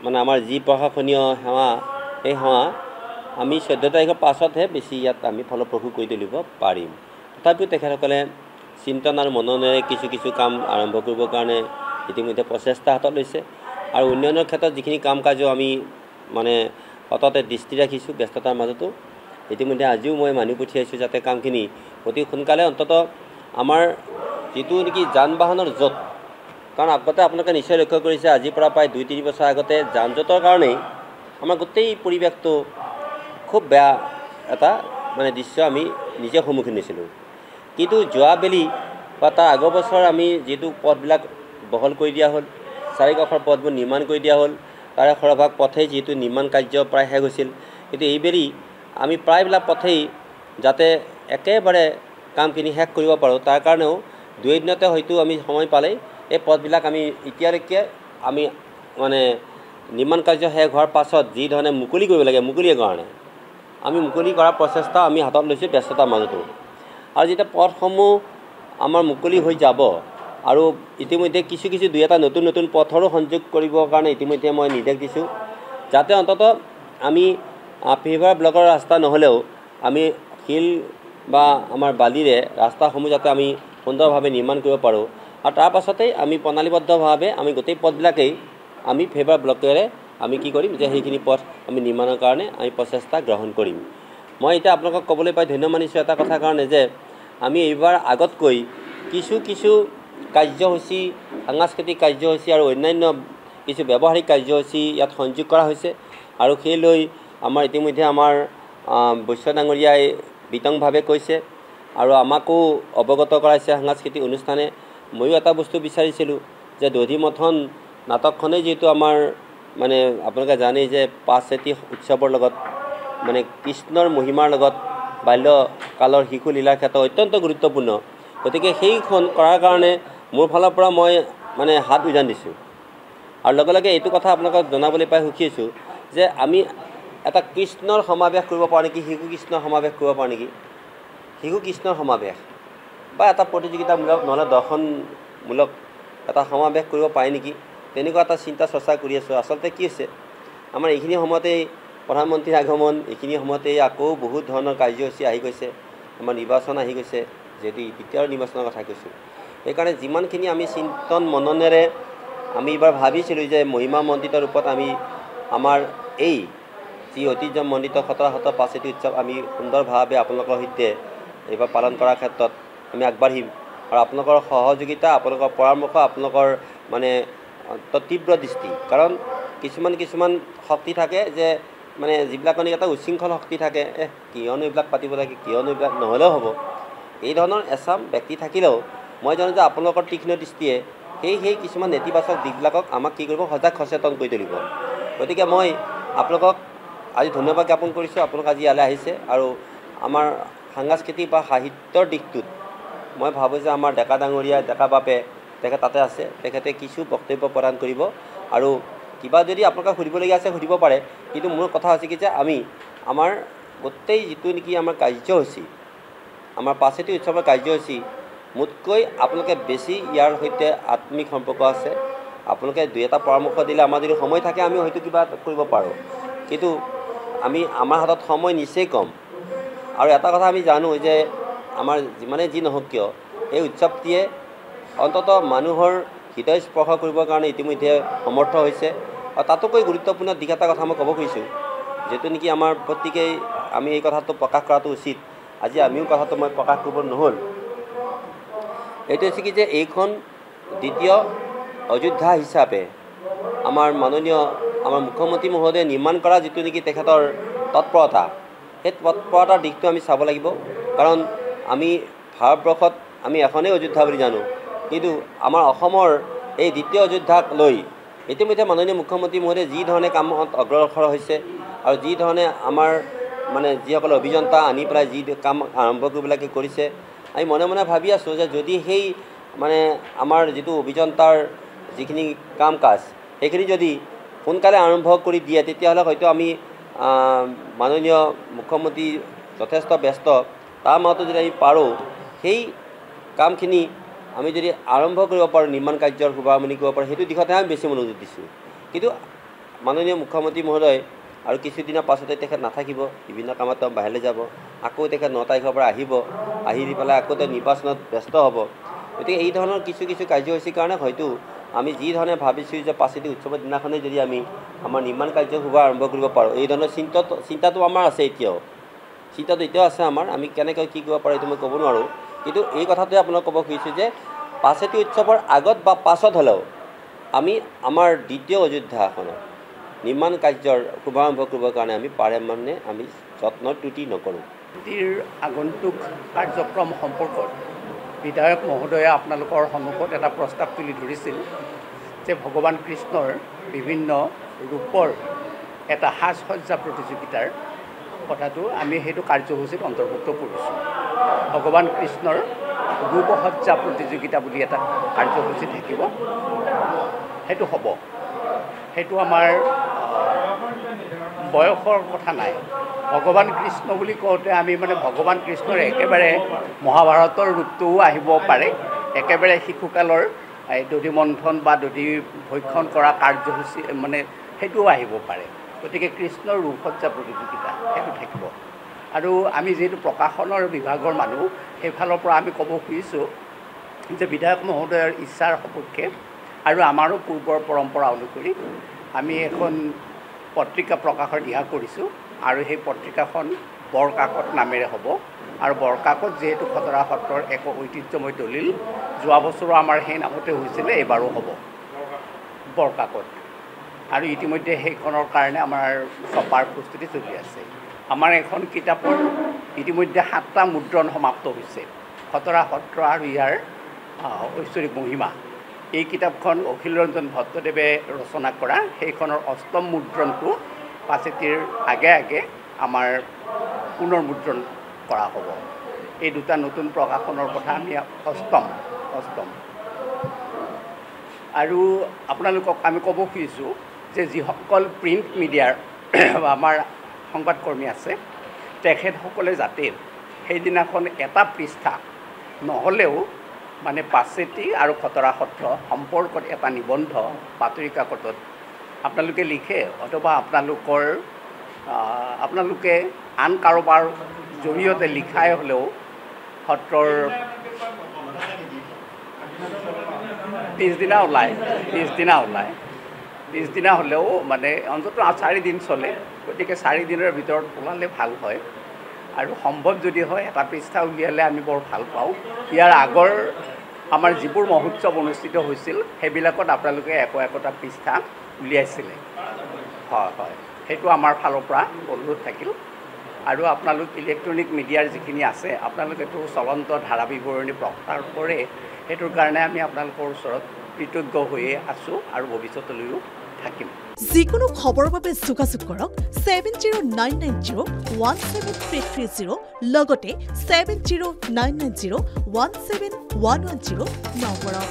মানে আমাৰ যি প্ৰশাসনীয় সেৱা সেই সেৱা আমি 14 তাৰিখৰ পাছতহে বেছি ইয়াত আমি ফলপ্ৰসূ কৰি তুলিব পাৰিম। তথাপিও তেখেতসকলে চিন্তন আৰু মননেৰে কিছু কিছু কাম আৰম্ভ কৰিবৰ কাৰণে ইতিমধ্যে প্ৰচেষ্টা হাতত লৈছে আৰু উন্নয়নৰ ক্ষেত্ৰত যিখিনি কাম কাজ আমি মানে সততে দৃষ্টি ৰাখিছোঁ ব্যস্ততাৰ মাজতো ইতিমধ্যে আজিও মই মানি পঠিয়াইছোঁ যাতে কামখিনি অতি সোনকালে অন্তত আমাৰ যিটো নেকি যান বাহনৰ জঁট, কাৰণ আগতে আপোনালোকে নিশ্চয় লক্ষ্য কৰিছে আজিৰ পৰা প্ৰায় 2-3 বছৰ আগতে যান জঁটৰ কাৰণেই আমাৰ গোটেই পৰিৱেশটো খুব বেয়া এটা মানে দৃশ্য আমি নিজে সন্মুখীন হৈছিলোঁ। কিন্তু যোৱাবেলি বা তাৰ আগৰ বছৰ আমি যিটো পথবিলাক বহল কৰি দিয়া হ'ল, চাৰিকাষৰ পথবোৰ নিৰ্মাণ কৰি দিয়া হ'ল, তাৰে সৰহভাগ পথেই যিহেতু নিৰ্মাণ কাৰ্য প্ৰায় শেষ হৈছিল, কিন্তু এইবেলি আমি প্ৰায়বিলাক পথেই যাতে একেবাৰে কামখিনি শেষ কৰিব পাৰোঁ তাৰ কাৰণেও 2 দিনতে হয়তো আমি সময় পালেই এই পথবিলাক আমি এতিয়ালৈকে আমি মানে নিৰ্মাণ কাৰ্য শেষ হোৱাৰ পাছত যি ধৰণে মুকলি কৰিব লাগে মুকলিৰ কাৰণে আমি মুকলি কৰাৰ প্ৰচেষ্টা আমি হাতত লৈছোঁ ব্যস্ততাৰ মাজতো। আৰু যেতিয়া পথসমূহ আমাৰ মুকলি হৈ যাব আৰু ইতিমধ্যে কিছু কিছু 2-এটা নতুন নতুন পথৰো সংযোগ কৰিবৰ কাৰণে ইতিমধ্যে মই নিৰ্দেশ দিছোঁ যাতে অন্তত আমি ফিভাৰ ব্লকৰ ৰাস্তা নহ'লেও আমি শিল বা আমাৰ বালিৰে ৰাস্তাসমূহ যাতে আমি সুন্দৰভাৱে নিৰ্মাণ কৰিব পাৰোঁ আৰু তাৰ পাছতেই আমি প্ৰণালীবদ্ধভাৱে আমি গোটেই পথবিলাকেই আমি ফিভাৰ ব্লকেৰে আমি কি কৰিম যে সেইখিনি পথ আমি নিৰ্মাণৰ কাৰণে আমি প্ৰচেষ্টা গ্ৰহণ কৰিম। মই এতিয়া আপোনালোকক ক'বলৈ পাই ধন্য মানিছোঁ এটা কথাৰ কাৰণে যে আমি এইবাৰ আগতকৈ কিছু কিছু কাৰ্যসূচী, সাংস্কৃতিক কাৰ্যসূচী আৰু অন্যান্য কিছু ব্যৱহাৰিক কাৰ্যসূচী ইয়াত সংযোগ কৰা হৈছে আৰু সেই লৈ আমাৰ ইতিমধ্যে আমাৰ বৈশ্য ডাঙৰীয়াই বিতংভাৱে কৈছে আৰু আমাকো অৱগত কৰাইছে সাংস্কৃতিক অনুষ্ঠানে। ময়ো এটা বস্তু বিচাৰিছিলোঁ যে দধিমথন নাটকখনেই যিহেতু আমাৰ মানে আপোনালোকে জানেই যে 5 এটি উৎসৱৰ লগত মানে কৃষ্ণৰ মহিমাৰ লগত বাল্যকালৰ শিশু লীলাৰ ক্ষেত্ৰত অত্যন্ত গুৰুত্বপূৰ্ণ, গতিকে সেইখন কৰাৰ কাৰণে মোৰ ফালৰ পৰা মই মানে হাত উজান দিছোঁ। আৰু লগে লগে এইটো কথা আপোনালোকক জনাবলৈ পাই সুখী হৈছোঁ যে আমি এটা কৃষ্ণৰ সমাৱেশ কৰিব পাৰোঁ নেকি, শিশু কৃষ্ণৰ সমাৱেশ কৰিব পাৰোঁ নেকি, শিশু কৃষ্ণৰ সমাৱেশ বা এটা প্ৰতিযোগিতামূলক নহ'লে দৰ্শনমূলক এটা সমাৱেশ কৰিব পাৰি নেকি, তেনেকুৱা এটা চিন্তা চৰ্চা কৰি আছোঁ। আচলতে কি হৈছে আমাৰ এইখিনি সময়তেই প্ৰধানমন্ত্ৰীৰ আগমন, এইখিনি সময়তেই আকৌ বহুত ধৰণৰ কাৰ্যসূচী আহি গৈছে, আমাৰ নিৰ্বাচন আহি গৈছে, যিহেতু দ্বিতীয় নিৰ্বাচনৰ কথা কৈছোঁ। সেইকাৰণে যিমানখিনি আমি চিন্তন মননেৰে আমি এইবাৰ ভাবিছিলোঁ যে মহিমা মণ্ডিত ৰূপত আমি আমাৰ এই যি ঐতিহ্যমণ্ডিত খতৰা সত্ৰ 5 এটি উৎসৱ আমি সুন্দৰভাৱে আপোনালোকৰ সৈতে এইবাৰ পালন কৰাৰ ক্ষেত্ৰত আমি আগবাঢ়িম আৰু আপোনালোকৰ সহযোগিতা, আপোনালোকৰ পৰামৰ্শ, আপোনালোকৰ মানে তীব্ৰ দৃষ্টি, কাৰণ কিছুমান শক্তি থাকে যে মানে যিবিলাক মানে এটা উচ্ছৃংখল শক্তি থাকে, কিয়নো এইবিলাক পাতিব লাগে, কিয়নো এইবিলাক নহ'লেও হ'ব, এই ধৰণৰ এচাম ব্যক্তি থাকিলেও মই জানো যে আপোনালোকৰ তীক্ষ্ণ দৃষ্টিয়ে সেই কিছুমান নেতিবাচক দিশবিলাকক আমাক কি কৰিব সজাগ সচেতন কৰি তুলিব। গতিকে মই আপোনালোকক আজি ধন্যবাদ জ্ঞাপন কৰিছোঁ, আপোনালোক আজি ইয়ালৈ আহিছে আৰু আমাৰ সাংস্কৃতিক বা সাহিত্যৰ দিশটোত মই ভাবোঁ যে আমাৰ ডেকা ডাঙৰীয়া, ডেকা বাপে তেখেত তাতে আছে, তেখেতে কিছু বক্তব্য প্ৰদান কৰিব আৰু কিবা যদি আপোনালোকে সুধিবলগীয়া আছে সুধিব পাৰে। কিন্তু মোৰ কথা হৈছে কি যে আমি আমাৰ গোটেই যিটো নেকি আমাৰ কাৰ্যসূচী, আমাৰ 5 এটি উৎসৱৰ কাৰ্যসূচী মোতকৈ আপোনালোকে বেছি ইয়াৰ সৈতে আত্মিক সম্পৰ্ক আছে। আপোনালোকে 2-এটা পৰামৰ্শ দিলে আমাৰ যদি সময় থাকে আমি হয়তো কিবা কৰিব পাৰোঁ, কিন্তু আমাৰ হাতত সময় নিচেই কম। আৰু এটা কথা আমি জানো যে আমাৰ যিমানে যি নহওক কিয় এই উৎসৱটিয়ে অন্তত মানুহৰ হৃদয় স্পৰ্শ কৰিবৰ কাৰণে ইতিমধ্যে সমৰ্থ হৈছে। আৰু তাতোকৈ গুৰুত্বপূৰ্ণ দিশ এটা কথা মই ক'ব খুজিছোঁ, যিহেতু নেকি আমাৰ প্ৰত্যেকেই আমি এই কথাটো প্ৰকাশ কৰাটো উচিত, আজি আমিও কথাটো মই প্ৰকাশ কৰিব নহ'ল। এইটো হৈছে কি যে এইখন দ্বিতীয় অযোধ্যা হিচাপে আমাৰ মাননীয় আমাৰ মুখ্যমন্ত্ৰী মহোদয়ে নিৰ্মাণ কৰা যিটো নেকি তেখেতৰ তৎপৰতা, সেই তৎপৰতাৰ দিশটো আমি চাব লাগিব। কাৰণ আমি ভাৰতবৰ্ষত আমি এখনেই অযোধ্যা বুলি জানো, কিন্তু আমাৰ অসমৰ এই দ্বিতীয় অযোধ্যাক লৈ ইতিমধ্যে মাননীয় মুখ্যমন্ত্ৰী মহোদয়ে যি ধৰণে কামত অগ্ৰসৰ হৈছে আৰু যি ধৰণে আমাৰ মানে যিসকল অভিযন্তা আনি পেলাই যি কাম আৰম্ভ কৰিবলৈকে কৰিছে, আমি মনে মনে ভাবি আছোঁ যে যদি সেই মানে আমাৰ যিটো অভিযন্তাৰ যিখিনি কাম কাজ সেইখিনি যদি সোনকালে আৰম্ভ কৰি দিয়ে তেতিয়াহ'লে হয়তো আমি মাননীয় মুখ্যমন্ত্ৰী যথেষ্ট ব্যস্ত, তাৰ মাজতো যদি আমি পাৰোঁ সেই কামখিনি আমি যদি আৰম্ভ কৰিব পাৰোঁ, নিৰ্মাণ কাৰ্যৰ শুভাৰম্ভণি কৰিব পাৰোঁ, সেইটো দিশতে আমি বেছি মনোযোগ দিছোঁ। কিন্তু মাননীয় মুখ্যমন্ত্ৰী মহোদয় আৰু কিছুদিনৰ পাছতে তেখেত নাথাকিব, বিভিন্ন কামত তেওঁ বাহিৰলৈ যাব, আকৌ তেখেত 9 তাৰিখৰ পৰা আহিব, আহি পেলাই আকৌ তেওঁ নিৰ্বাচনত ব্যস্ত হ'ব। গতিকে এই ধৰণৰ কিছু কাৰ্যসূচীৰ কাৰণে হয়তো আমি যি ধৰণে ভাবিছোঁ যে 5 উৎসৱৰ দিনাখনেই যদি আমি আমাৰ নিৰ্মাণ কাৰ্য শুভ আৰম্ভ কৰিব পাৰোঁ, এই ধৰণৰ চিন্তাটো আমাৰ আছে এতিয়াও, আছে আমাৰ। আমি কেনেকৈ কি কৰিব পাৰোঁ এইটো মই ক'ব নোৱাৰোঁ, কিন্তু এই কথাটোৱে আপোনাক ক'ব খুজিছোঁ যে 5 উৎসৱৰ আগত বা পাছত হ'লেও আমি আমাৰ দ্বিতীয় অযোধ্যাখনত নিৰ্মাণ কাৰ্যৰ শুভাৰম্ভ কৰিবৰ কাৰণে আমি পাৰে মানে আমি যত্ন ত্ৰুটি নকৰোঁ। আগন্তুক কাৰ্যক্ৰম সম্পৰ্কত বিধায়ক মহোদয়ে আপোনালোকৰ সন্মুখত এটা প্ৰস্তাৱ তুলি ধৰিছিল যে ভগৱান কৃষ্ণৰ বিভিন্ন ৰূপৰ এটা সাজসজ্জা প্ৰতিযোগিতাৰ কথাটো আমি সেইটো কাৰ্যসূচীত অন্তৰ্ভুক্ত কৰিছোঁ। ভগৱান কৃষ্ণৰ ৰূপসজ্জা প্ৰতিযোগিতা বুলি এটা কাৰ্যসূচী থাকিব, সেইটো হ'ব। সেইটো আমাৰ বয়সৰ কথা নাই। ভগৱান কৃষ্ণ বুলি কওঁতে আমি মানে ভগৱান কৃষ্ণৰ একেবাৰে মহাভাৰতৰ ৰূপটোও আহিব পাৰে, একেবাৰে শিশুকালৰ দধি মন্থন বা দধি ভক্ষণ কৰা কাৰ্যসূচী মানে সেইটোও আহিব পাৰে। গতিকে কৃষ্ণৰ ৰূপসজ্জা প্ৰতিযোগিতা সেইটো থাকিব। আৰু আমি যিহেতু প্ৰকাশনৰ বিভাগৰ মানুহ, সেইফালৰ পৰা আমি ক'ব খুজিছোঁ যে বিধায়ক মহোদয়ৰ ইচ্ছাৰ সপক্ষে আৰু আমাৰো পূৰ্বৰ পৰম্পৰা অনুসৰি আমি এখন পত্ৰিকা প্ৰকাশৰ দিহা কৰিছোঁ, আৰু সেই পত্ৰিকাখন বৰকাকত নামেৰে হ'ব। আৰু বৰকাকত যিহেতু খতৰা সত্ৰৰ এক ঐতিহ্যময় দলিল, যোৱা বছৰো আমাৰ সেই নামতে হৈছিলে, এইবাৰো হ'ব বৰকাকত। আৰু ইতিমধ্যে সেইখনৰ কাৰণে আমাৰ ছপাৰ প্ৰস্তুতি চলি আছে। আমাৰ এখন কিতাপৰ ইতিমধ্যে 7টা মুদ্ৰণ সমাপ্ত হৈছে, খতৰা সত্ৰ আৰু ইয়াৰ ঐশ্বৰিক মহিমা। এই কিতাপখন অখিল ৰঞ্জন ভট্টদেৱে ৰচনা কৰা, সেইখনৰ 8ম মুদ্ৰণটো 5 আগে আমাৰ পুনৰ মুদ্ৰণ কৰা হ'ব। এই দুটা নতুন প্ৰকাশনৰ কথা আমি অষ্টম আৰু আপোনালোকক আমি ক'ব খুজিছোঁ যে যিসকল প্ৰিণ্ট মিডিয়াৰ আমাৰ সংবাদকৰ্মী আছে, তেখেতসকলে যাতে সেইদিনাখন এটা পৃষ্ঠা নহ'লেও মানে 5 আৰু খতৰা সত্ৰ সম্পৰ্কত এটা নিবন্ধ বাতৰি কাকতত আপোনালোকে লিখে, অথবা আপোনালোকে আন কাৰোবাৰ জৰিয়তে লিখাই হ'লেও সত্ৰৰ পিছদিনা হ'লেও মানে অন্ততঃ 4 দিন চলে। গতিকে 4 দিনৰ ভিতৰত ওলালে ভাল হয়, আৰু সম্ভৱ যদি হয় এটা পৃষ্ঠা উলিয়ালে আমি বৰ ভাল পাওঁ। ইয়াৰ আগৰ আমাৰ যিবোৰ মহোৎসৱ অনুষ্ঠিত হৈছিল সেইবিলাকত আপোনালোকে একোটা পৃষ্ঠা উলিয়াইছিলে। হয়, সেইটো আমাৰ ফালৰ পৰা অনুৰোধ থাকিল। আৰু আপোনালোক ইলেক্ট্ৰনিক মিডিয়াৰ যিখিনি আছে, আপোনালোকেতো চলন্ত ধাৰা বিৱৰণী প্ৰচাৰ কৰে, সেইটোৰ কাৰণে আমি আপোনালোকৰ ওচৰত কৃতজ্ঞ হৈয়ে আছোঁ আৰু ভৱিষ্যতলৈও থাকিম। যিকোনো খবৰৰ বাবে যোগাযোগ কৰক 7099017330 লগতে 7099017110 নম্বৰত।